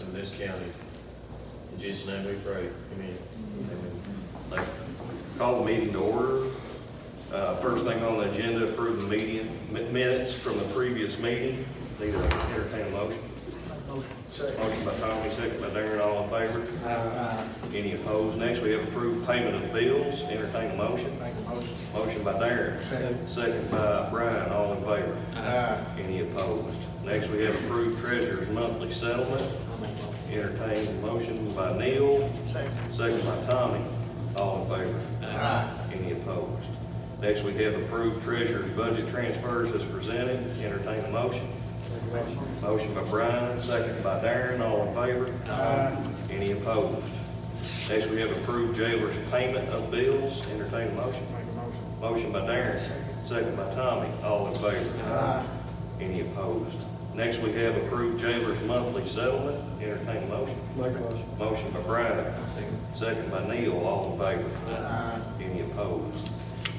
in this county. In Jesus' name we pray. Amen. Thank you. Call the meeting to order. First thing on the agenda, approve the minutes from the previous meeting. Need to entertain a motion. Motion by Tommy, second by Darren, all in favor? Any opposed? Next, we have approved payment of bills. Entertain a motion. Make a motion. Motion by Darren. Second by Brian, all in favor? Any opposed? Next, we have approved treasurer's monthly settlement. Entertain a motion by Neil. Second by Tommy, all in favor? Any opposed? Next, we have approved treasurer's budget transfers as presented. Entertain a motion. Motion by Brian, second by Darren, all in favor? Any opposed? Next, we have approved jailer's payment of bills. Entertain a motion. Make a motion. Motion by Darren, second by Tommy, all in favor? Any opposed? Next, we have approved jailer's monthly settlement. Entertain a motion. Make a motion. Motion by Brian, second by Neil, all in favor? Any opposed?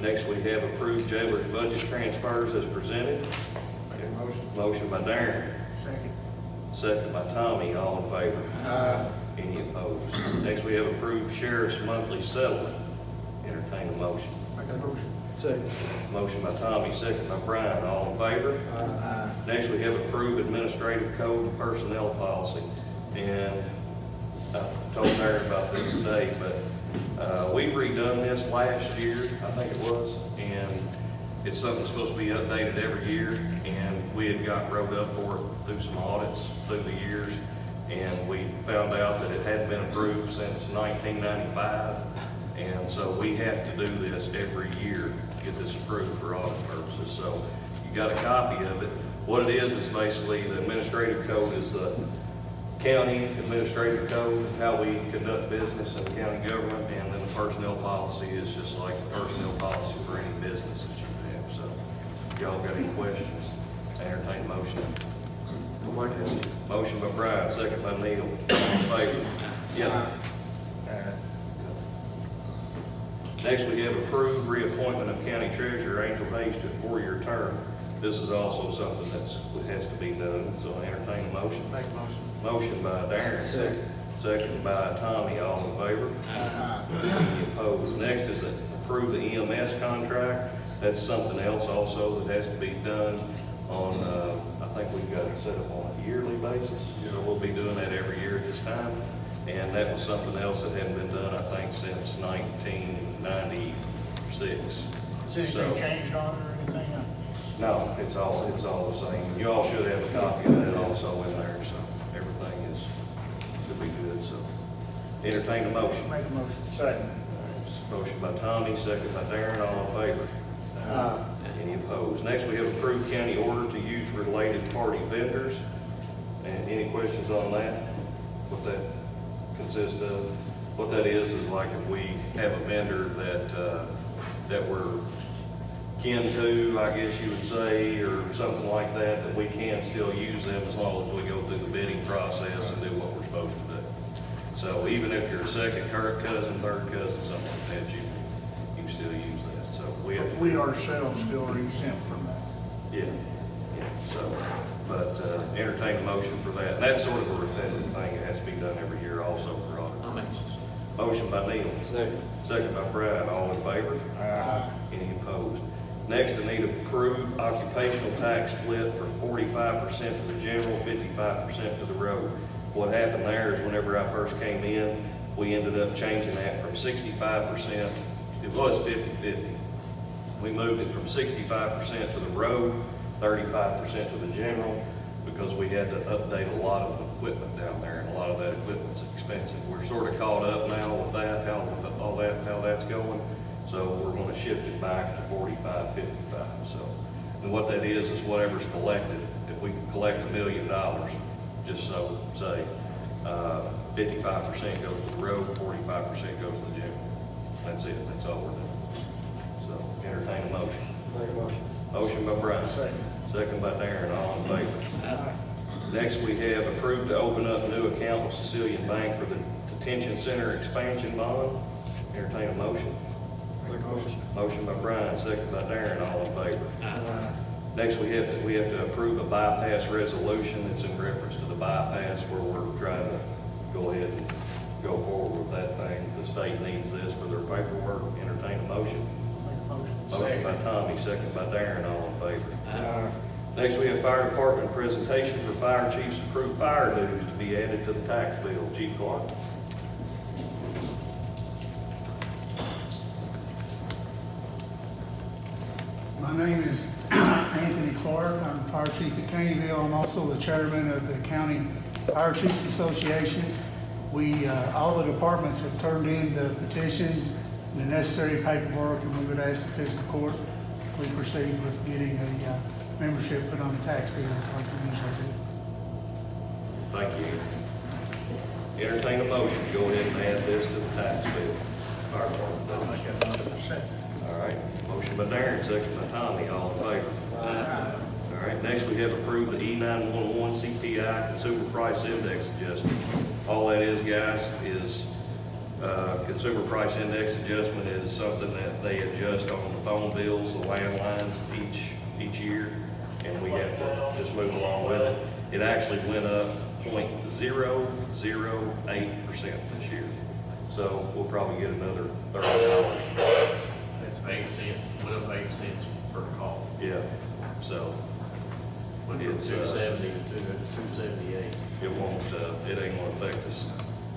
Next, we have approved jailer's budget transfers as presented. Make a motion. Motion by Darren, Second. second by Tommy, all in favor? Any opposed? Next, we have approved sheriff's monthly settlement. Entertain a motion. Make a motion. Second. Motion by Tommy, second by Brian, all in favor? Next, we have approved administrative code and personnel policy. And I told Darren about this today, but we redone this last year, I think it was, and it's something that's supposed to be updated every year, and we had got wrote up for it through some audits through the years, and we found out that it hadn't been approved since 1995, and so we have to do this every year to get this approved for audit purposes. So you got a copy of it. What it is basically the administrative code is the county administrative code, how we conduct business in the county government, and then the personnel policy is just like the personnel policy for any business that you have. So, if y'all got any questions, entertain a motion. Motion by Brian, second by Neil. All in favor? Yeah. Next, we have approved reappointment of county treasurer Angel Hayes to a 4-year term. This is also something that has to be done, so entertain a motion. Make a motion. Motion by Darren, second by Tommy, all in favor? Any opposed? Next is to approve the EMS contract. That's something else also that has to be done on, I think we've got it set up on a yearly basis. So we'll be doing that every year at this time. And that was something else that hadn't been done, I think, since 1996. Has anything changed on it or anything? No, it's all the same. You all should have a copy of that also in there, so everything should be good, so. Entertain a motion. Make a motion. Second. Motion by Tommy, second by Darren, all in favor? Any opposed? Next, we have approved county order to use related party vendors. And any questions on that? What that consists of? What that is like if we have a vendor that we're kin to, I guess you would say, or something like that, that we can still use them as long as we go through the bidding process and do what we're supposed to do. So even if you're a second cousin, third cousin, something like that, you can still use that. So We ourselves still are exempt from that. yeah, so, but entertain a motion for that. And that's sort of a repetitive thing. It has to be done every year also for audit purposes. Motion by Neil. Second by Brian. All in favor? Any opposed? Next, I need to approve occupational tax split for 45% to the general, 55% to the road. What happened there is whenever I first came in, we ended up changing that from 65%, it was 50-50. We moved it from 65% to the road, 35% to the general, because we had to update a lot of equipment down there, and a lot of that equipment's expensive. We're sort of caught up now with that, how that's going. So we're going to shift it back to 45-55. So, and what that is whatever's collected. If we collect $1 million, just so say, 55% goes to the road, 45% goes to the general. That's it. That's all we're doing. So entertain a motion. Make a motion. Motion by Brian. Second by Darren. All in favor? Next, we have approved to open up a new account with Sicilian Bank for the detention center expansion bond. Entertain a motion. Make a motion. Motion by Brian, second by Darren, all in favor. Next, we have to approve a bypass resolution. It's in reference to the bypass where we're trying to go ahead and go forward with that thing. The state needs this for their paperwork. Entertain a motion. Make a motion. Motion by Tommy, second by Darren, all in favor. Next, we have fire department presentation for fire chiefs approved fire dues to be added to the tax bill. Chief Clark. My name is Anthony Clark. I'm Fire Chief at Caneyville. I'm also the chairman of the County Fire Chiefs Association. All the departments have turned in the petitions and the necessary paperwork, and we would ask the fiscal court we proceed with getting the membership put on the tax bills like we usually do. Thank you. Entertain a motion to go ahead and add this to the tax bill. Fire department. I'll make that motion. Second. All right, motion by Darren, second by Tommy, all in favor. All right, next we have approved the E911 CPI Consumer Price Index adjustment. All that is, guys, is Consumer Price Index adjustment is something that they adjust on the phone bills, the landlines each year, and we have to just move along with it. It actually went up 0.008% this year, so we'll probably get another $30. That's 8 cents, went up 8 cents per call. Yeah, so Went from It's, 270 to 278. it won't, it ain't gonna affect us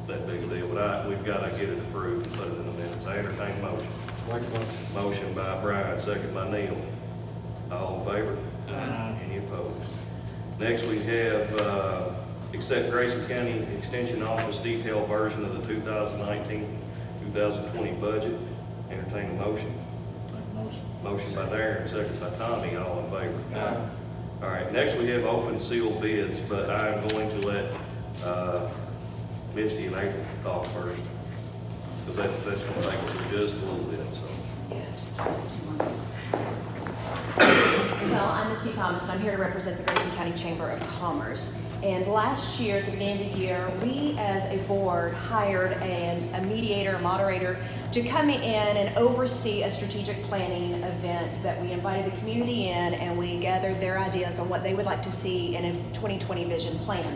that big a deal, but we've gotta get it approved and put it in the minutes. I entertain a motion. Make a motion. Motion by Brian, second by Neil. All in favor? Any opposed? Next, we have, accept Grayson County Extension Office detailed version of the 2019-2020 budget. Entertain a motion. Make a motion. Motion by Darren, second by Tommy, all in favor. All right, next we have open sealed bids, but I'm going to let Misty and April talk first, because that's going to take us just a little bit, so. Well, I'm Misty Thomas, and I'm here to represent the Grayson County Chamber of Commerce. And last year, at the beginning of the year, we as a board hired a mediator, a moderator, to come in and oversee a strategic planning event that we invited the community in, and we gathered their ideas on what they would like to see in a 2020 vision plan.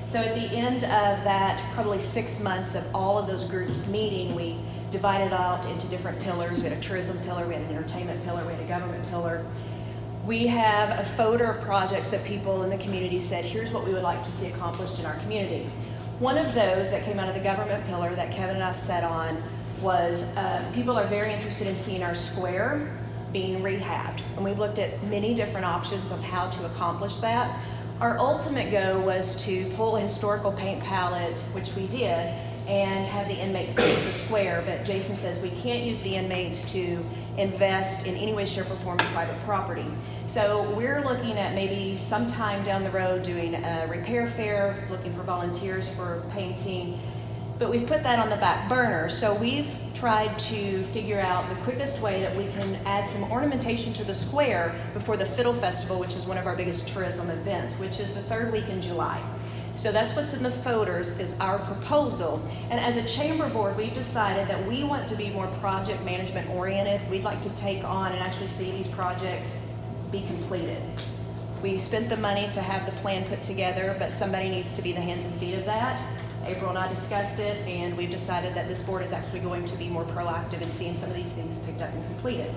So at the end of that, probably 6 months of all of those groups meeting, we divided out into different pillars. We had a tourism pillar, we had an entertainment pillar, we had a government pillar. We have a folder of projects that people in the community said, here's what we would like to see accomplished in our community. One of those that came out of the government pillar that Kevin and I sat on was people are very interested in seeing our square being rehabbed. And we've looked at many different options of how to accomplish that. Our ultimate goal was to pull a historical paint palette, which we did, and have the inmates paint the square. But Jason says we can't use the inmates to invest in any way, shape, or form in private property. So we're looking at maybe sometime down the road doing a repair fair, looking for volunteers for painting. But we've put that on the back burner. So we've tried to figure out the quickest way that we can add some ornamentation to the square before the Fiddle Festival, which is one of our biggest tourism events, which is the 3rd week in July. So that's what's in the folders is our proposal. And as a chamber board, we've decided that we want to be more project management oriented. We'd like to take on and actually see these projects be completed. We spent the money to have the plan put together, but somebody needs to be the hands and feet of that. April and I discussed it, and we've decided that this board is actually going to be more proactive in seeing some of these things picked up and completed.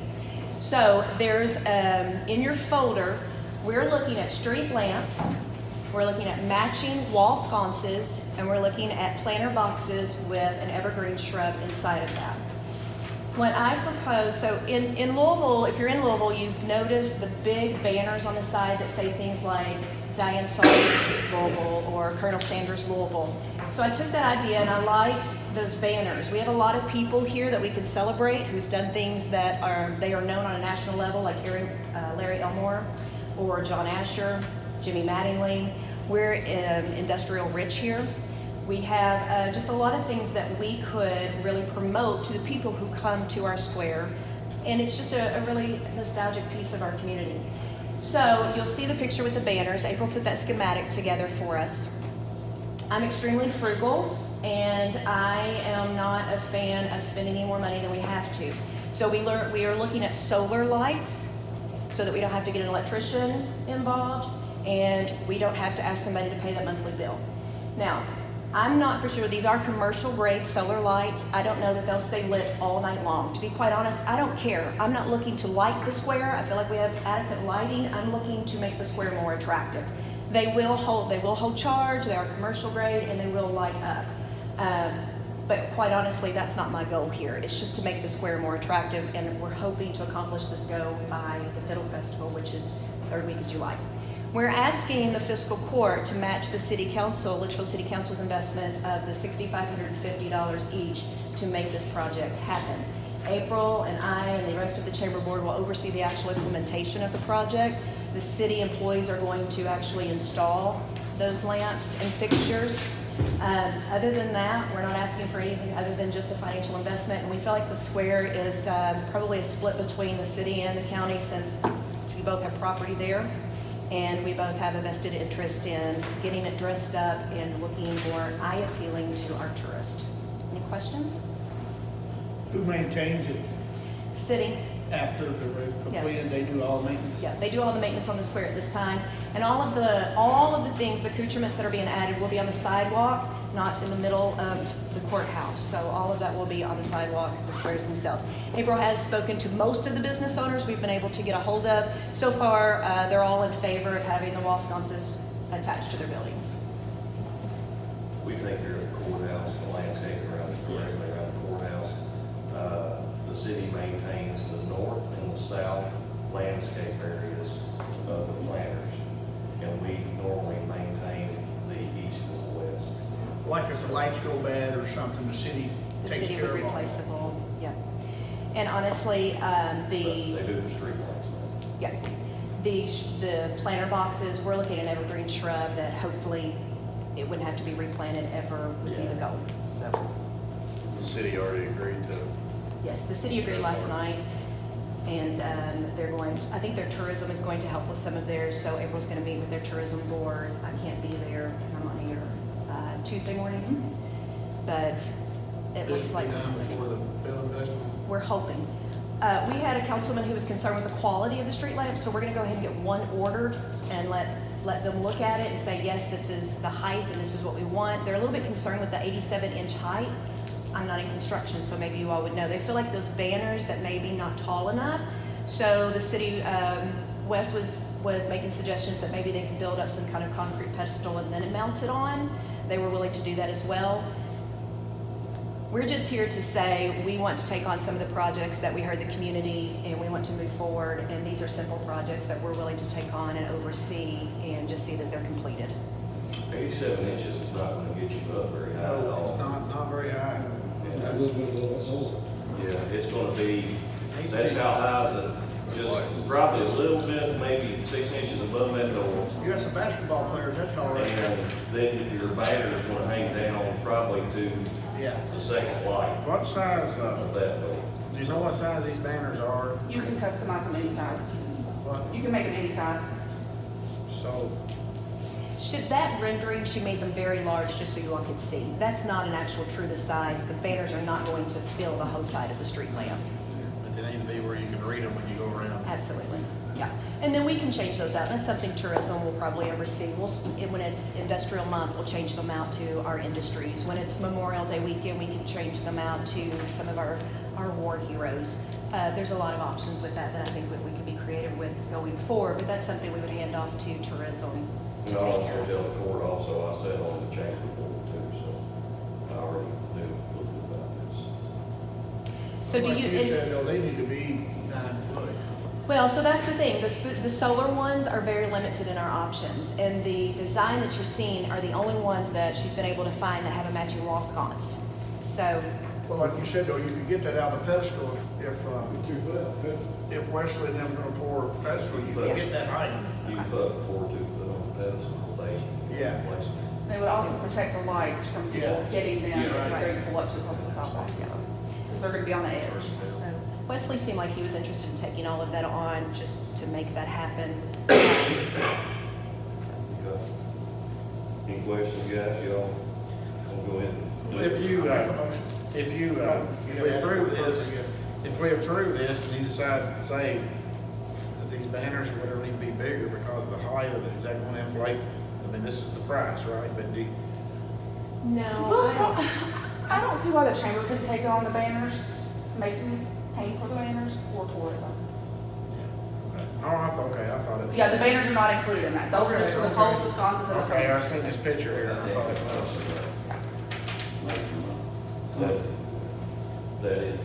So there's, in your folder, we're looking at street lamps, we're looking at matching wall sconces, and we're looking at planter boxes with an evergreen shrub inside of that. What I propose, so in Louisville, if you're in Louisville, you've noticed the big banners on the side that say things like Diane Sawyer Louisville or Colonel Sanders Louisville. So I took that idea and I like those banners. We have a lot of people here that we could celebrate who's done things that they are known on a national level, like Larry Elmore or John Asher, Jimmy Mattingly. We're industrial rich here. We have just a lot of things that we could really promote to the people who come to our square. And it's just a really nostalgic piece of our community. So you'll see the picture with the banners. April put that schematic together for us. I'm extremely frugal, and I am not a fan of spending any more money than we have to. So we are looking at solar lights, so that we don't have to get an electrician involved, and we don't have to ask somebody to pay that monthly bill. Now, I'm not for sure, these are commercial grade solar lights. I don't know that they'll stay lit all night long. To be quite honest, I don't care. I'm not looking to light the square. I feel like we have adequate lighting. I'm looking to make the square more attractive. They will hold charge, they are commercial grade, and they will light up. But quite honestly, that's not my goal here. It's just to make the square more attractive, and we're hoping to accomplish this goal by the Fiddle Festival, which is the third week of July. We're asking the fiscal court to match the city council, Litchfield City Council's investment of the $6,550 each to make this project happen. April and I and the rest of the chamber board will oversee the actual implementation of the project. The city employees are going to actually install those lamps and fixtures. Other than that, we're not asking for anything other than just a financial investment, and we feel like the square is probably a split between the city and the county, since we both have property there. And we both have a vested interest in getting it dressed up and looking more eye-appealing to our tourists. Any questions? Who maintains it City? after the completed? They do all maintenance? Yeah, they do all the maintenance on the square at this time. And all of the things, the accoutrements that are being added will be on the sidewalk, not in the middle of the courthouse. So all of that will be on the sidewalks, the squares themselves. April has spoken to most of the business owners we've been able to get a hold of. So far, they're all in favor of having the wall sconces attached to their buildings. We take care of the courthouse, the landscape around the courthouse. The city maintains the north and the south landscape areas of the planters, and we normally maintain the east and the west. Like if the lights go bad or something, the city The takes city care would of all replace that. them all, yeah. And honestly, But they do the street lights now. yeah, the planter boxes, we're looking at an evergreen shrub that hopefully it wouldn't have to be replanted ever, would be the goal, so. The city already agreed to. Yes, the city agreed last night, and they're going to, I think their tourism is going to help with some of theirs, so April's going to meet with their tourism board. I can't be there because I'm on here Tuesday morning, but it looks like Done before the film festival? we're hoping. We had a councilman who was concerned with the quality of the street lamps, so we're going to go ahead and get one ordered and let them look at it and say, yes, this is the height and this is what we want. They're a little bit concerned with the 87-inch height. I'm not in construction, so maybe you all would know. They feel like those banners that may be not tall enough. So the city, Wes was making suggestions that maybe they could build up some kind of concrete pedestal and then mount it on. They were willing to do that as well. We're just here to say we want to take on some of the projects that we heard the community, and we want to move forward. And these are simple projects that we're willing to take on and oversee and just see that they're completed. 87 inches is not going to get you up very high at No, all. it's not very high. Yeah, it's going to be, that's how high just probably a little bit, maybe 6 inches above that door. You got some basketball players that tall, right? And then your banner is going to hang down probably to Yeah. the second light What size, of that door. do you know what size these banners are? You can customize them any size. What, You can make them any size. so, Should that rendering, she made them very large just so you all could see. That's not an actual true to size. The banners are not going to fill the whole side of the street lamp. but they need to be where you can read them when you go around. Absolutely, yeah. And then we can change those out. That's something tourism will probably oversee. When it's industrial month, we'll change them out to our industries. When it's Memorial Day weekend, we can change them out to some of our war heroes. There's a lot of options with that I think that we could be creative with going forward, but that's something we would hand off to tourism to And I take care also of. tell the court also, I sat on the chamber board too, so I already knew a little bit about this. So do Like you? you said, though, they need to be 9 foot. Well, so that's the thing. The solar ones are very limited in our options, and the design that you're seeing are the only ones that she's been able to find that have a matching wall sconce. So, Well, like you said, though, you could get that out of the pedestal if Wesley and them gonna pour a pedestal, you could get that height. You can put 4 2 foot on the pedestal, they Yeah. place it. They would also protect the lights from people Yeah. hitting them Yeah, if right. they pull up too close to the sidewalk. So, because they're going to be on the edge. so Wesley seemed like he was interested in taking all of that on just to make that happen. Okay. Any questions, guys, y'all? We'll go ahead and do it. If you, Make a motion. if you, You if gotta we ask approve for it this, first again. if we approve this and you decide, say, that these banners or whatever need to be bigger because of the height, or that is that gonna inflate? I mean, this is the price, right? But do, No, Well, I I don't see why the chamber couldn't take on the banners, making, paying for the banners, or tourism. oh, okay, I thought it. Yeah, the banners are not included in that. Those are just for the Okay, poles, okay. the sconces, and the Okay, I poles. seen this picture here, and I thought it was. That it,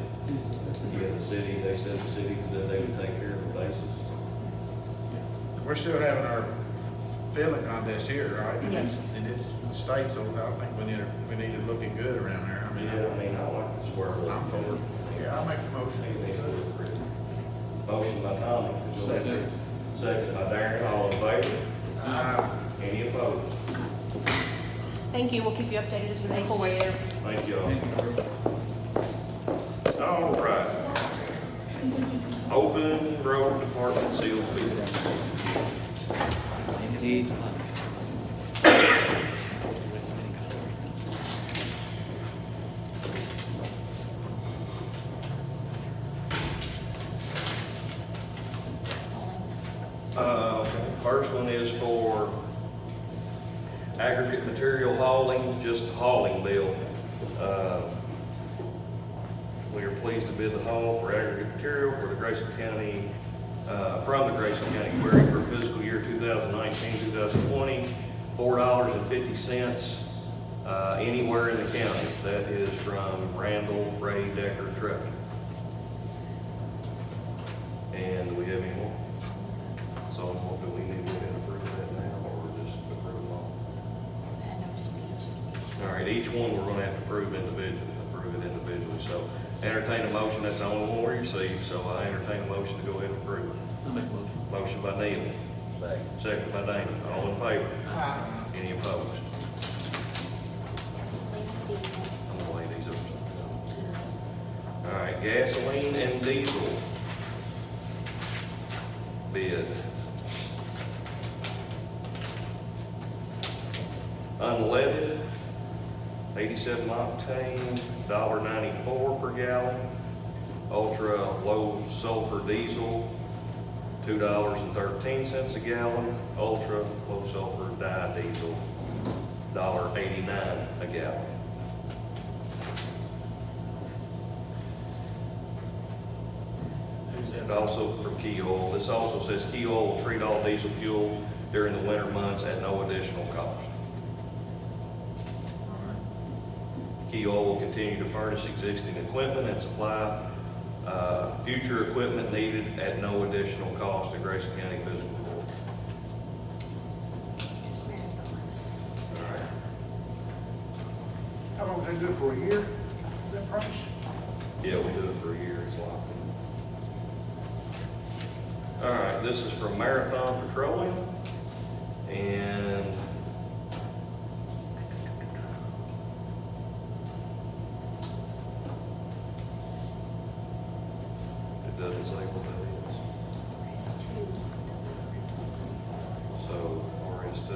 yeah, the city, they said the city said they would take care of the bases. We're still having our filling contest here, right? And Yes. And it's the state, so I think we need it looking good around there. I mean, Yeah, I mean, I like the square. I'm for it. Yeah, I'll make the motion. Motion by Tommy. Second. Second by Darren, all in favor? Uh, Any opposed? thank you. We'll keep you updated as we move forward. Thank you all. All right. Open road department sealed bids. First one is for aggregate material hauling, just the hauling bill. We are pleased to bid the haul for aggregate material for the Grayson County, from the Grayson County Quarry for fiscal year 2019-2020, $4.50 anywhere in the county. That is from Randall, Ray, Decker, Trucking. And do we have any more? So do we need to go ahead and approve that now, or just approve them all? All right, each one we're gonna have to approve individually, so entertain a motion, that's the only one we received, so I entertain a motion to go ahead and approve it. I'll make a motion. Motion by Neil, second by Dana, all in favor? Aye. Any opposed? I'm gonna lay these over. All right, gasoline and diesel bid. Unleaded, 87 octane, $1.94 per gallon. Ultra low sulfur diesel, $2.13 a gallon. Ultra low sulfur diesel, $1.89 a gallon. who's that? And also from Key Oil, this also says Key Oil will treat all diesel fuel during the winter months at no additional cost. Key Oil will continue to furnish existing equipment and supply future equipment needed at no additional cost to Grayson County Fiscal Court. All right. How long is that good for, a year? That price? Yeah, we do it for a year, it's locked in. All right, this is from Marathon Petroleum, and it doesn't say what that is. So, RS2.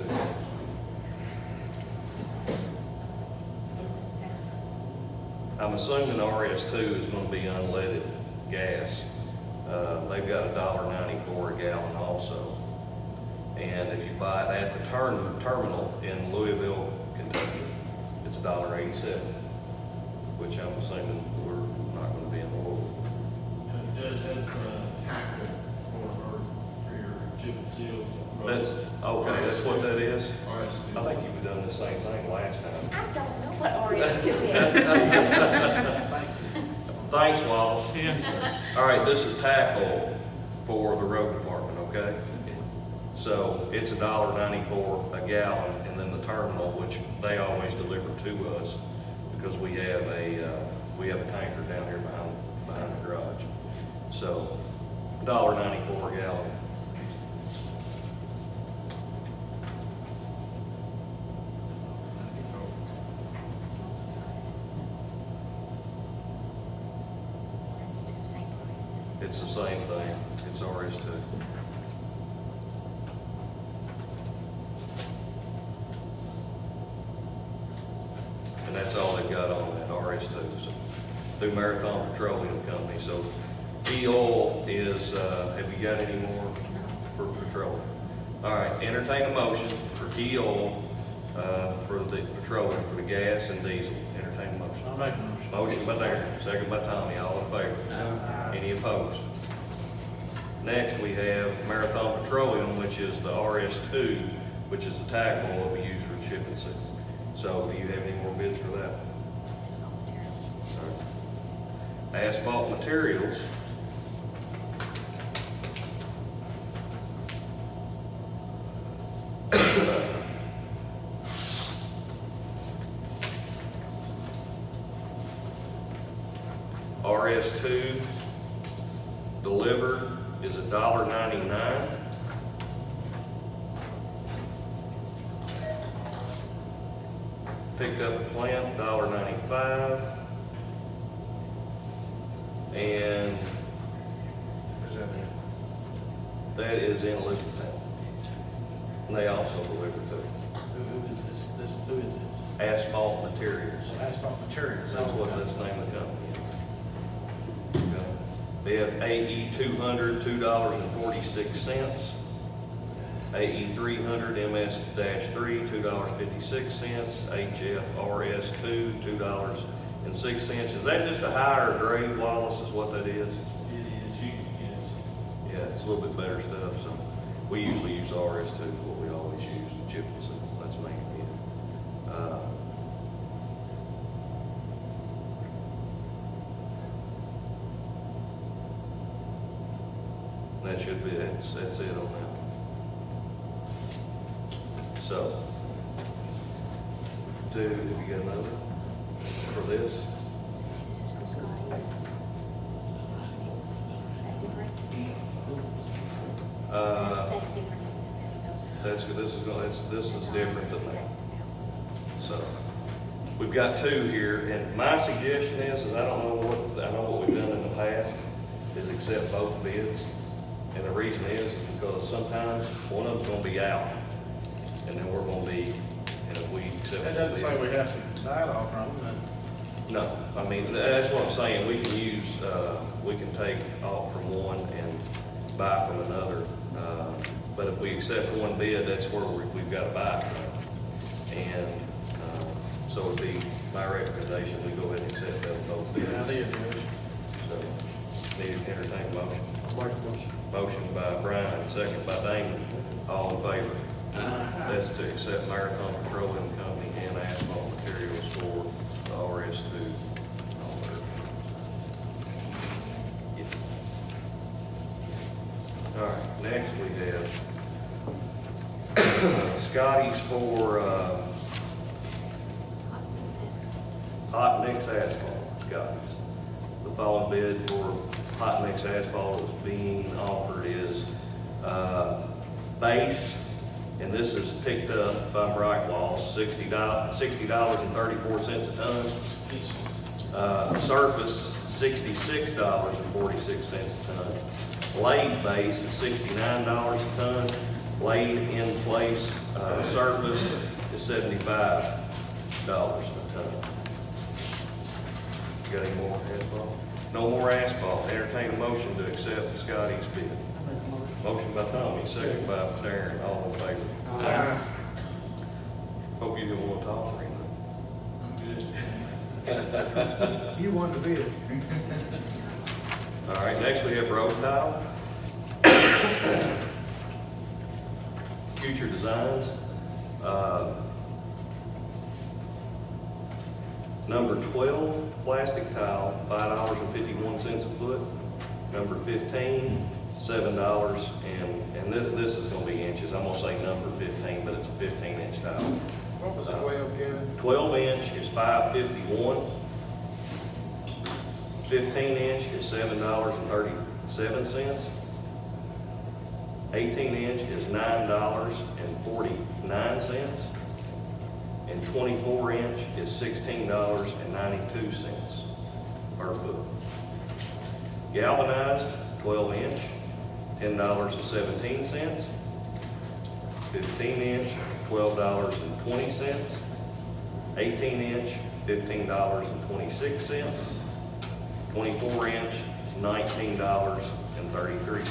I'm assuming RS2 is going to be unleaded gas. They've got $1.94 a gallon also. And if you buy it at the terminal in Louisville, Kentucky, it's $1.87, which I'm assuming we're not going to be in Louisville. That's tactical for your chip and seal. That's, okay, that's what that is? RS2. I think you've done the same thing last time. I don't know what RS2 is. Thanks, Wallace. All right, this is tack oil for the road department, okay? So it's $1.94 a gallon, and then the terminal, which they always deliver to us, because we have a tanker down here behind the garage. So $1.94 a gallon. It's the same thing, it's RS2. And that's all they've got on that, RS2, so, through Marathon Petroleum Company. So G-Oil is, have you got any more for petroleum? All right, entertain a motion for G-Oil, for the petroleum, for the gas and diesel. Entertain a motion. I'll make a motion. Motion by Darren, second by Tommy, all in favor? Any opposed? Next, we have Marathon Petroleum, which is the RS2, which is the tag oil we use for shipping season. So, do you have any more bids for that? All right. Asphalt materials. RS2 delivered is $1.99. Picked up at plant, $1.95. And Where's that at? that is in Elizabethtown. And they also deliver to Who is this, who is this? Asphalt Materials. Asphalt Materials. That's what that's the name of the company is. Okay. They have AE 200, $2.46. AE 300, MS-3, $2.56. HFRS2, $2.06. Is that just a higher grade, Wallace, is what that is? It is, you, yes. Yeah, it's a little bit better stuff, so we usually use RS2, is what we always use, the chip and seal, that's mainly it. That should be, that's it on that. So, have you got another for this? This is from Scotty's. Is that different? That's different than those. This is different than that. So, we've got two here, and my suggestion is I know what we've done in the past, is accept both bids. And the reason is because sometimes one of them's gonna be out, and then we're gonna be, if we accept That the doesn't say bid. we have to buy it off from them. No, I mean, that's what I'm saying, we can use, we can take off from one and buy from another. But if we accept one bid, that's where we've got to buy it from. And, so it'd be my recommendation, we go ahead and accept both bids. Good idea, Judge. So, need to entertain a motion. Motion by Brian, second by Damon, all in favor. That's to accept Marathon Petroleum Company and Asphalt Materials for the RS2. All right, next we have Scotty's for hot mix asphalt, Scotty's. The following bid for hot mix asphalt is being offered is base, and this is picked up, if I'm right, Wallace, $60.34 a ton. Surface, $66.46 a ton. Laid base is $69 a ton. Laid in place surface is $75 a ton. Got any more asphalt? No more asphalt. Entertain a motion to accept Scotty's bid. Motion by Tommy, second by Darren, all in favor. Hope you didn't want to talk or anything. I'm good. You won the bid. All right, next we have road tile. Future Designs. Number 12, plastic tile, $5.51 a foot. Number 15, $7, and this is gonna be inches. I'm gonna say number 15, but it's a 15-inch tile. What was the 12, Kevin? 12-inch is $5.51. 15-inch is $7.37. 18-inch is $9.49. And 24-inch is $16.92 per foot. Galvanized, 12-inch, $10.17. 15-inch, $12.20. 18-inch, $15.26. 24-inch, $19.33.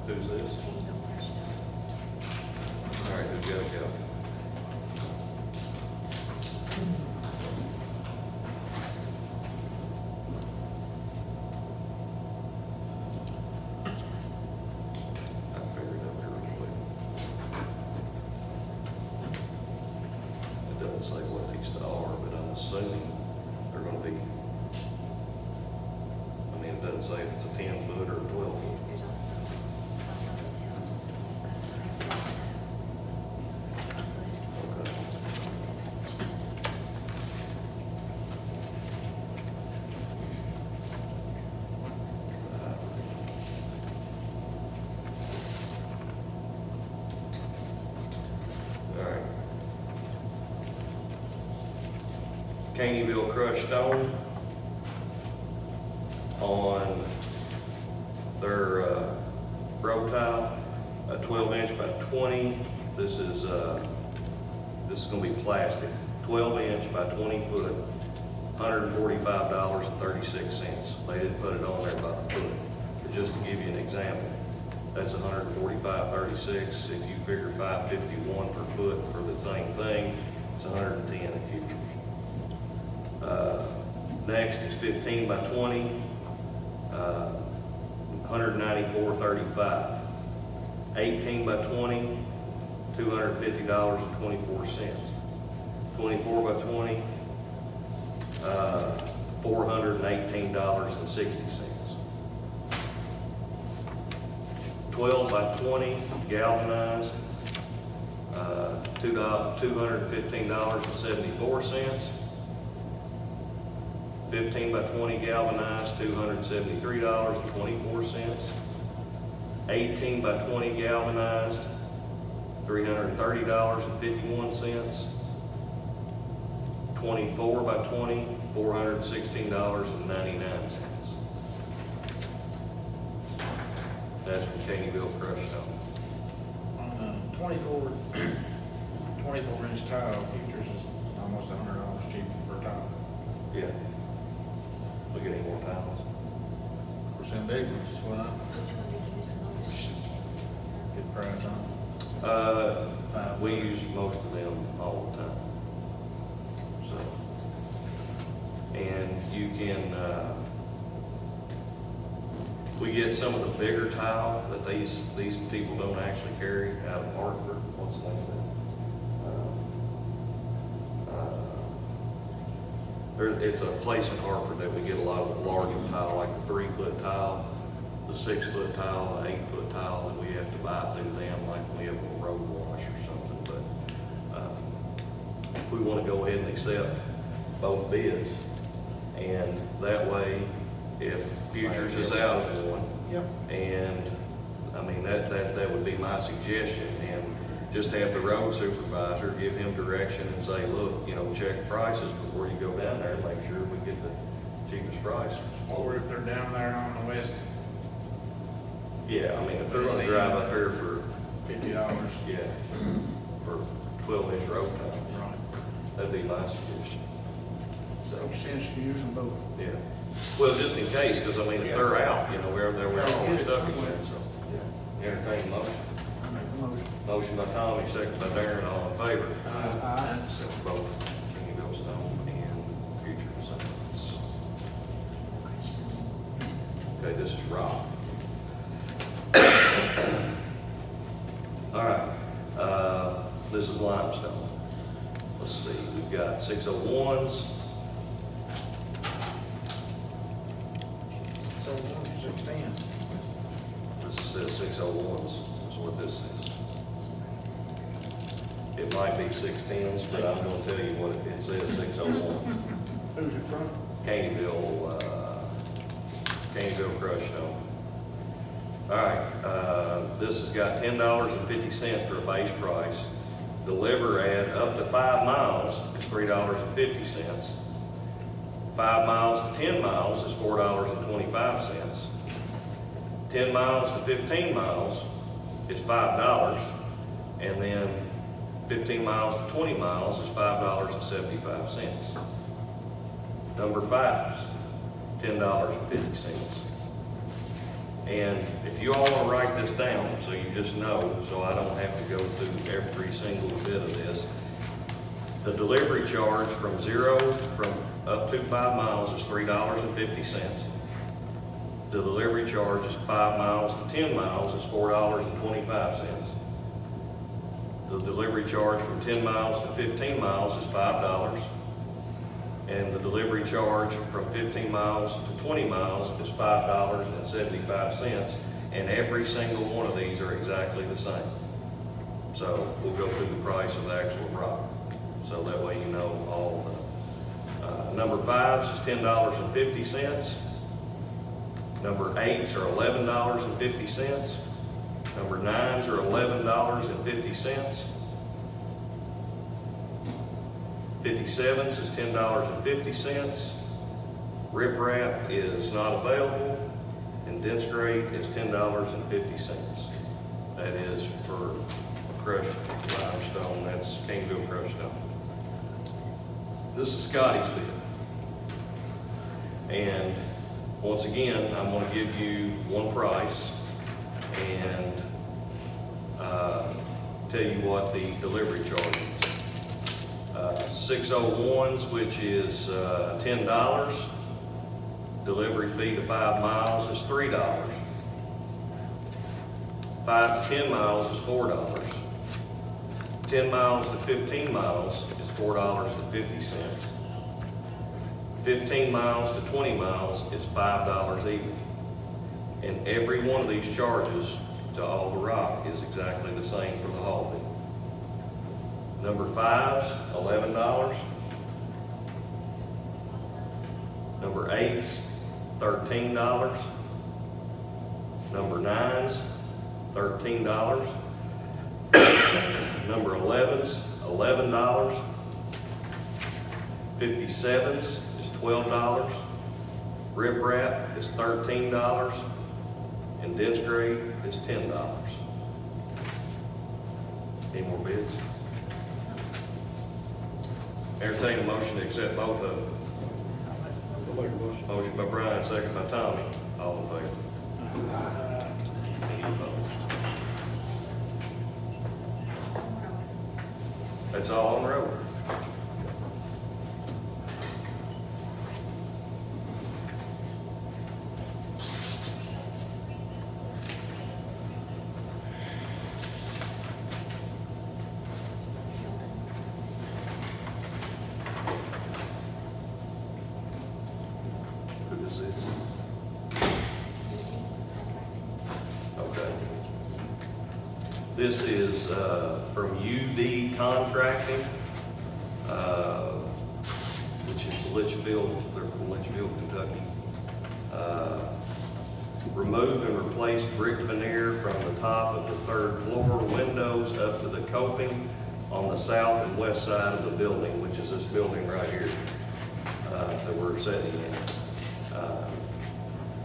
Who's this? All right, who's got to go? I figured it out here real quick. It doesn't say what these are, but I'm assuming they're gonna be, I mean, it doesn't say if it's a 10-foot or a 12-foot. There's also hotels. All right. Caneyville crushed stone on their road tile, a 12-inch by 20. This is gonna be plastic, 12-inch by 20 foot, $145.36. They didn't put it on there by the foot, but just to give you an example, that's $145.36. If you figure $551 per foot for the same thing, it's $110 in futures. Next is 15 by 20, $194.35. 18 by 20, $250.24. 24 by 20, $418.60. 12 by 20 galvanized, $215.74. 15 by 20 galvanized, $273.24. 18 by 20 galvanized, $330.51. 24 by 20, $416.99. That's from Caneyville crushed stone. On the 24-inch tile, futures is almost $100 cheaper per tile. Yeah. Look at any more tiles. Of course, them big ones just went up. Which one did you use the most? Good price on We use most of them all the time. So, and you can, we get some of the bigger tile that these people don't actually carry out of Hartford. What's the name of it? It's a place in Hartford that we get a lot of the larger tile, like the 3-foot tile, the 6-foot tile, the 8-foot tile, that we have to buy through them, like we have a road wash or something. But we want to go ahead and accept both bids, and that way, if Futures is out of one, Yep. and I mean that would be my suggestion, and just have the road supervisor give him direction and say, look, check prices before you go down there and make sure we get the cheapest price. Or if they're down there on the west, Yeah, I mean, if they're gonna drive up here for, $50. yeah, for 12-inch road tile, Right. that'd be my suggestion. So, Makes sense to use them both. yeah. Well, just in case, because I mean, if they're out, we're all Yeah, stuck it's again, so, yeah. Entertain motion. I make the motion. Motion by Tommy, second by Darren, all in favor. Aye. So both Caneyville Stone and Future Designs. Okay, this is Rob. All right, this is limestone. Let's see, we've got 601s. So 610. This says 601s, is what this says. It might be 610s, but I'm gonna tell you what it says, 601s. Who's it from? Caneyville crushed stone. All right, this has got $10.50 for a base price. Deliver at up to 5 miles is $3.50. 5 miles to 10 miles is $4.25. 10 miles to 15 miles is $5. And then 15 miles to 20 miles is $5.75. Number 5's $10.50. And if you all want to write this down, so you just know, so I don't have to go through every single bit of this, the delivery charge from up to 5 miles is $3.50. The delivery charge is 5 miles to 10 miles is $4.25. The delivery charge from 10 miles to 15 miles is $5. And the delivery charge from 15 miles to 20 miles is $5.75. And every single one of these are exactly the same. So we'll go through the price of the actual rock. So that way you know all of them. Number 5's is $10.50. Number 8's are $11.50. Number 9's are $11.50. 57's is $10.50. Rip Wrap is not available, and dense grade is $10.50. That is for crushed limestone. That's Kingville crushed stone. This is Scotty's bid. And once again, I'm going to give you one price and tell you what the delivery charge is. 601s, which is $10. Delivery fee to 5 miles is $3. 5 to 10 miles is $4. 10 miles to 15 miles is $4.50. 15 miles to 20 miles is $5 even. And every one of these charges to all the rock is exactly the same for the haul fee. Number 5's $11. Number 8's $13. Number 9's $13. Number 11's $11. 57's is $12. Rip Wrap is $13. And dense grade is $10. Any more bids? Entertain a motion to accept both of them. Motion by Brian, second by Tommy. All in favor? Any opposed? That's all on the road. Who this is? Okay. This is from UD Contracting, which is Litchfield. They're from Litchfield, Kentucky. Remove and replace brick veneer from the top of the 3rd floor windows up to the coping on the south and west side of the building, which is this building right here that we're sitting in.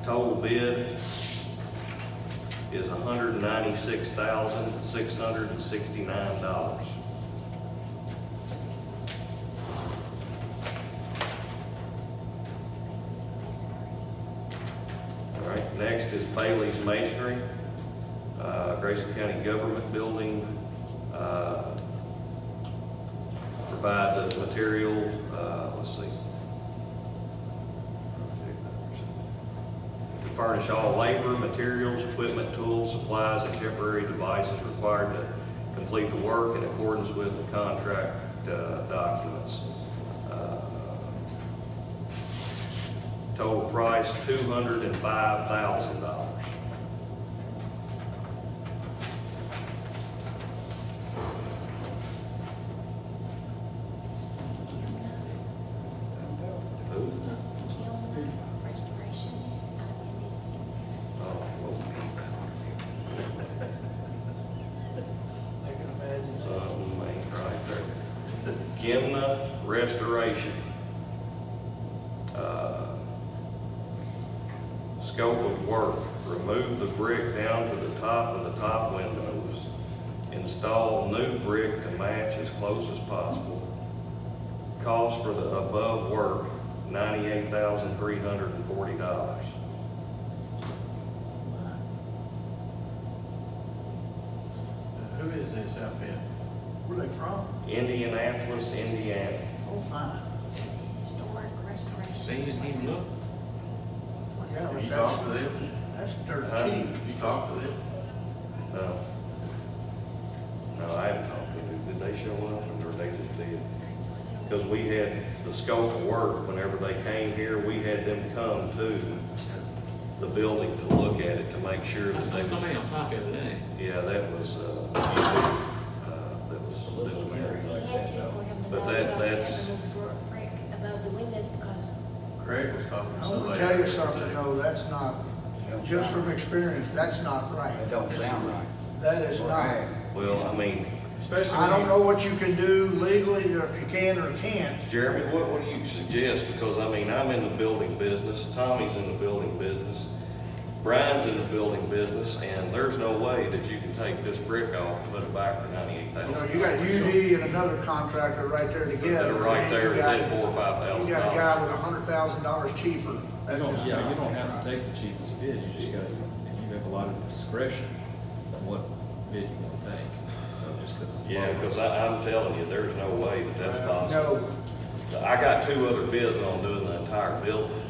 Total bid is $196,669. All right, next is Bailey's Masonry, Grayson County Government Building. Provide the material, let's see. To furnish all labor, materials, equipment, tools, supplies, and temporary devices required to complete the work in accordance with the contract documents. Total price $205,000. Restoration. I can imagine. Something ain't right there. Gimna Restoration. Scope of work: remove the brick down to the top of the top windows. Install new brick to match as close as possible. Cost for the above work $98,340. Who is this outfit? Where they from? Indianapolis, Indiana. Oh, fine. It's historic restoration. Seen him look? Yeah, but You that's, talk to them? that's dirt Huh? cheap. You talk to them? No. No, I haven't talked to them. Did they show up or they just did? Because we had the scope of work, whenever they came here, we had them come to the building to look at it, to make sure I that they. saw somebody on top of it today. Yeah, that was, that was. He had to for him to But know that- about that's- having the brick above the windows because Craig was talking to I want somebody. to tell you the other something day. though, that's not, just from experience, that's not right. It don't sound right. That is not. Well, I mean, Especially I when don't you- know what you can do legally, or if you can or can't. Jeremy, what do you suggest? Because, I mean, I'm in the building business, Tommy's in the building business, Brian's in the building business, and there's no way that you can take this brick off and put it back for $98,000. You got UD and another contractor right there together. That are right there You got- within $4,000 or $5,000. You got a guy with $100,000 cheaper. You That's don't, just yeah, not you don't right. have to take the cheapest bid, you just gotta, and you have a lot of discretion on what bid you wanna take, so just because it's. Yeah, because I'm telling you, there's no way that that's possible. No, I got 2 other bids on doing the entire building,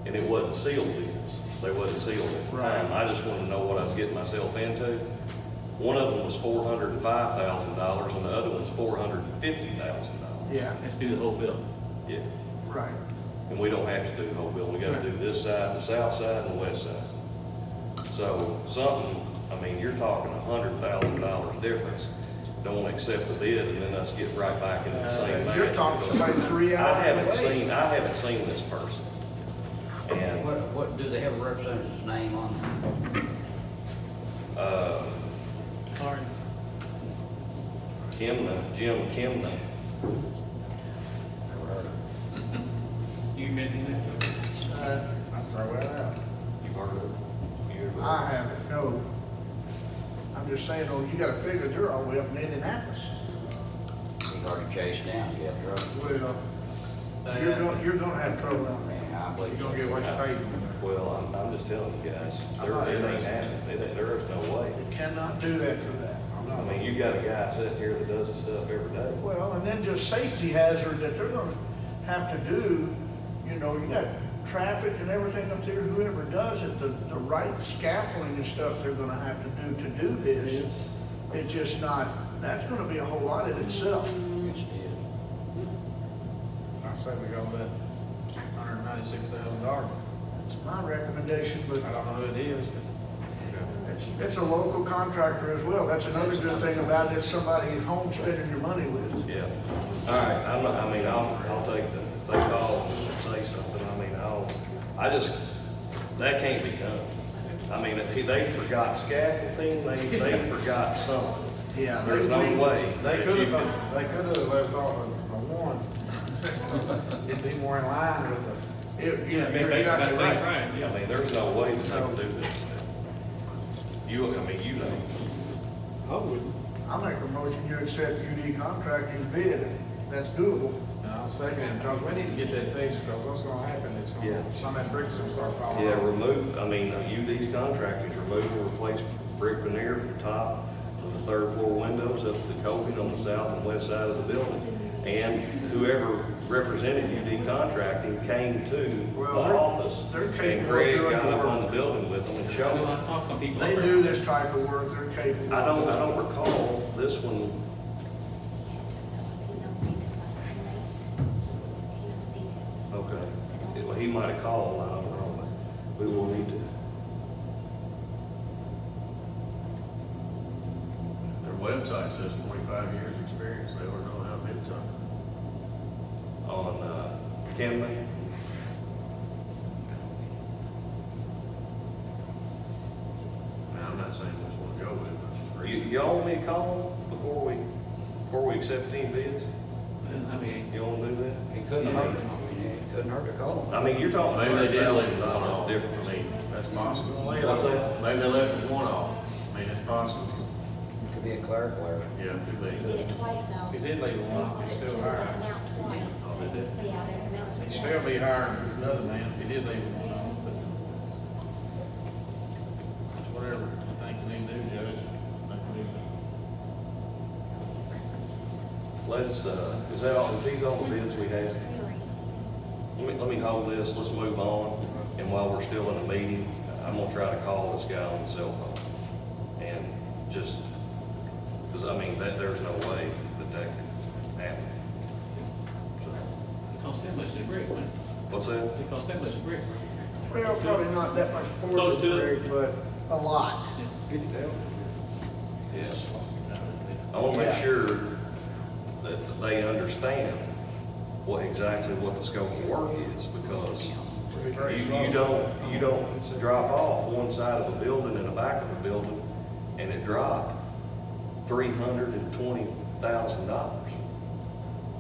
and it wasn't sealed bids. They wasn't sealed at the time. I just wanted to know what I was getting myself into. One of them was $405,000, and the other one's $450,000. yeah, Let's do the whole bill. Yeah, right. and we don't have to do the whole building. We gotta do this side, the south side, and the west side. So something, I mean, you're talking $100,000 difference. Don't accept the bid and then us get right back into the same match. You're talking somebody 3 hours I haven't away. seen this person. And, What, do they have a representative's name on there? Sorry. Jim Kimna. Never heard of it. You mentioned it? I throw it out. You heard of it? You ever- I haven't, no. I'm just saying, oh, you gotta figure they're all the way up in Indianapolis. He's already chased down, yeah, Well, you're gonna have trouble out there. Man, I believe. You're gonna get what you paid for. Well, I'm just telling you guys, I'm not it ain't interested. happening. There is no way. You cannot do that for that. I'm I not- mean, you got a guy sitting here that does this stuff every day. Well, and then just safety hazard that they're gonna have to do, you know, you got traffic and everything up there, whoever does it, the right scaffolding and stuff they're gonna have to do this. It's just not, that's gonna be a whole lot in itself. Yes, it is. I say we go with that $196,000. It's my recommendation, but I don't know who it is, but. it's a local contractor as well. That's another good thing about it, it's somebody at home spending your money with. Yeah. All right, I'll take the, if they call and say something, that can't be done. I mean, they forgot scaffolding, they forgot something. Yeah. There's no way. They that could you have, left off a one. It'd be more in line with the. You're Basically, exactly that's right. right, I yeah. mean, there's no way that they can do this. You know. I would. I'll make a motion, you accept UD Contracting's bid, if that's doable. I'll second it, because we need to get that fixed, because what's gonna happen, it's Yeah. gonna, some of that brick's gonna start falling Yeah, off. UD's contractors remove and replace brick veneer from top of the 3rd floor windows up to the coping on the south and west side of the building. And whoever represented UD Contracting came to the Well, they're- office, they're and capable of Greg doing got the up work. on the building with them and showed Well, I them. saw some people. They up do there. this type of work, they're capable. I don't recall this one. he knows details about the rates. He knows details. Okay. Well, he might have called, I don't know, but we will need to. Their website says 25 years experience, they don't know how to bid something. On, Kenley. Now, I'm not saying which one to go with, but it's Y'all want me to call him before we accept any bids? I mean, You want to do that? It couldn't hurt, it couldn't hurt to call them. I mean, you're talking maybe they did leave $100,000 one off. difference. I mean, that's possible. What's that? Maybe they left one off. I mean, it's possible. could be a clerical error. Yeah, could They be. did it twice though. If you did leave one off, They it's put still the higher. amount twice. Oh, they did? Yeah, their amounts were You'd twice. still be higher than another man if you did leave one off, but it's whatever you think you need to do, Judge. Think we need to- Let's, is that all, is these all the bids we have? Three. Let me hold this, let's move on, and while we're still in a meeting, I'm gonna try to call this guy on the cell phone. And just, because I mean, there's no way that could happen. It cost that much to brick, right? What's that? It cost that much to brick. Well, probably not that much for Close the to it. brick, but a lot. Yes. I wanna make Yeah. sure that they understand what the scope of work is, because you don't drop off one side of a building and the back of a building, and it dropped $320,000.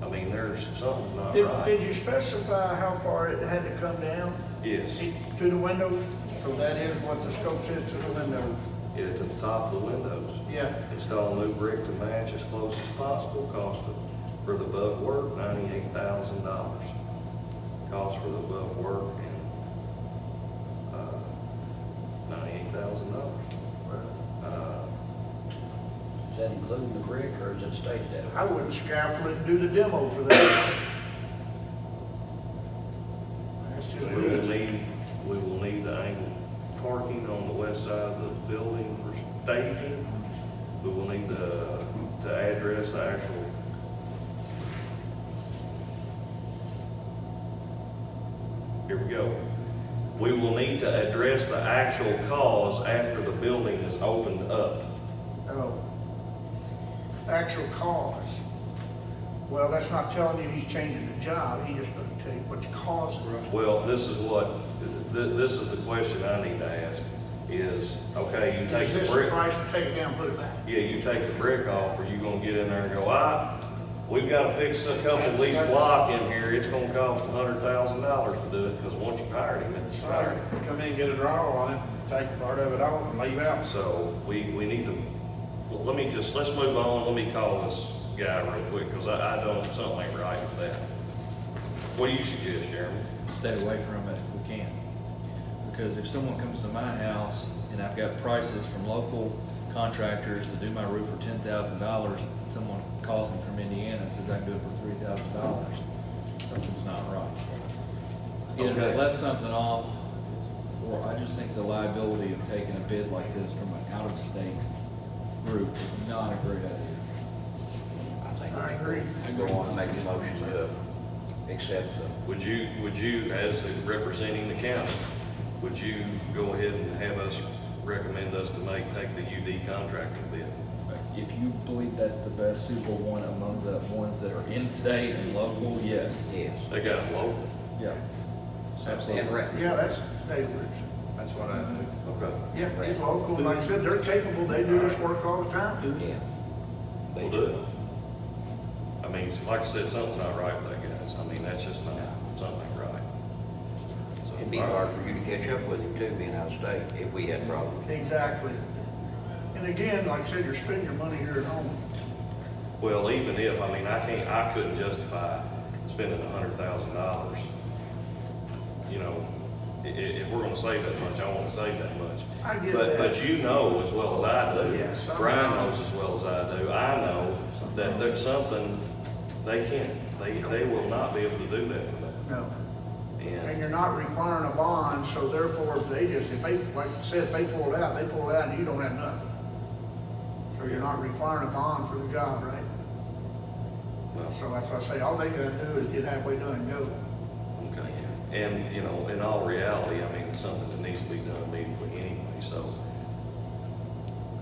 I mean, there's something not Did right. you specify how far it had to come down? Yes, To the windows? So that is what the scope says to the windows. get it to the top of the windows. Yeah. Install new brick to match as close as possible. Cost for the above work, $98,000. Cost for the above work, and $98,000. Is that including the brick, or is it stated that? I wouldn't scaffold it and do the demo for that. That's just We will need the angled parking on the west side of the building for staging. We will need to address the actual. Here we go. We will need to address the actual cause after the building is opened up. Oh. Actual cause. Well, that's not telling you he's changing the job, he's just gonna tell you what's causing it. Well, this is the question I need to ask is, okay, you take Is the this the brick. price to take it down, put it back? Yeah, you take the brick off, or you gonna get in there and go, we've gotta fix a couple of these block in here, it's gonna cost $100,000 to do it, because once you hired him, it's hired. Come in, get a draw on it, take part of it off and leave out. So we need to, well, let's move on, let me call this guy real quick, because I don't, something ain't right with that. What do you suggest, Jeremy? Stay away from it if we can. Because if someone comes to my house and I've got prices from local contractors to do my roof for $10,000, and someone calls me from Indiana and says I can do it for $3,000, something's not right. Either Okay. they left something off, or I just think the liability of taking a bid like this from an out-of-state group is not a great idea. I agree. I go on and make the motion to accept the. Would you, as representing the county, would you go ahead and have us recommend us to take the UD contracting bid? If you believe that's the best suitable one among the ones that are in-state and local, yes. Yes. That guy's local. Yeah. And Absolutely. rec- Yeah, that's David. That's what I do. Okay. Yeah, he's local, like I said, they're capable, they do this work all the time. Yeah. We'll do it. I mean, like I said, something's not right with that, guys. I mean, that's just not, something ain't right. So, It'd be hard for you to catch up with him too, being out of state, if we had problems. Exactly. And again, like I said, you're spending your money here at home. Well, even if, I mean, I couldn't justify spending $100,000. You know, if we're gonna save that much, I wanna save that much. I get But that. you know as well as I do. Yes, I Brian know. knows as well as I do. I know that there's something they can't, they will not be able to do that for them. No. And And, you're not requiring a bond, so therefore, if they, like I said, if they pull it out, and you don't have nothing. So you're not requiring a bond for the job, right? well, So that's why I say, all they gotta do is get halfway done and go. okay. And, you know, in all reality, I mean, it's something that needs to be done immediately anyway, so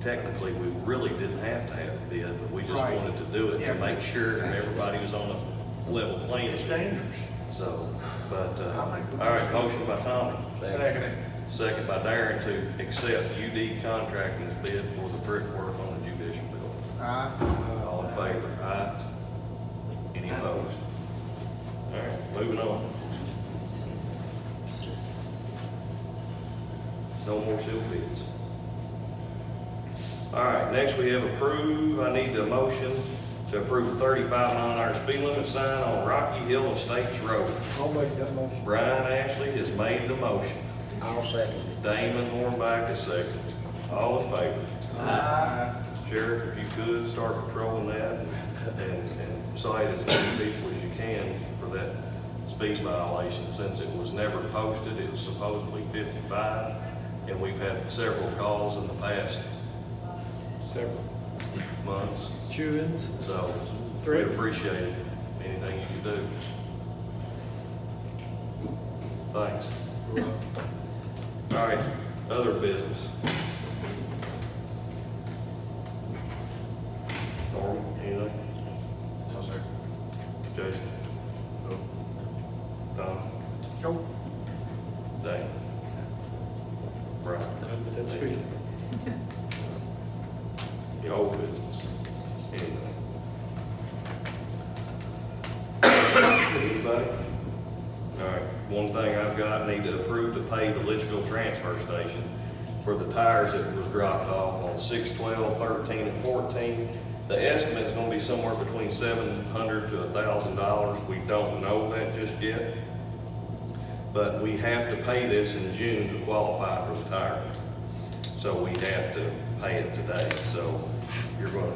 technically, we really didn't have to have a bid, but we just Right. wanted to do it Yeah. to make sure everybody was on a level playing It's field. dangerous. So, but, I'll make a all right, motion by Tommy, Second it. second by Darren to accept UD Contracting's bid for the brickwork on the judicial building. All in favor? Aye. Any opposed? All right, moving on. No more sealed bids. All right, right, next we have I need a motion to approve a 35-mile-an-hour speed limit sign on Rocky Hill Estates Road. I'll make that motion. Brian Ashley has made the motion. I'll second it. Damon Hornback is second. All in favor? Sheriff, if you could, start patrolling that and cite as many people as you can for that speed violation. Since it was never posted, it was supposedly 55, and we've had several calls in the past Several. months. Chewins. So, we appreciate it, anything you can do. Thanks. All right, other business. Norm, anything? No, sir. Jason? No. Tom? Nope. Dane? Brian? But that's good. The old business. Anything? Anybody? All right, one thing I've got, I need to approve to pay the Litchfield Transfer Station for the tires that was dropped off on 6/12/13 and 14. The estimate's gonna be somewhere between $700 to $1,000. We don't know that just yet. But we have to pay this in June to qualify for the tire. So we have to pay it today. So you're gonna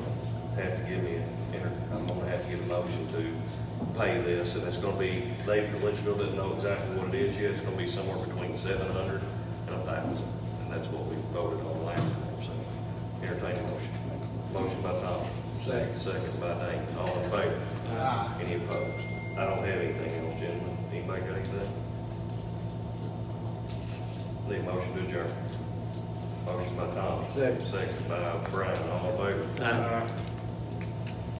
have to give me I'm gonna have to get a motion to pay this, and it's gonna be, David Litchfield doesn't know exactly what it is yet. It's gonna be somewhere between 700 and 1,000, and that's what we voted on last time. So entertain a motion. Motion by Tom. Second by Dane. All in favor? Any opposed? I don't have anything else, gentlemen. Anybody got anything? Need a motion to adjourn. Motion by Tom. Second by Brian. All in favor?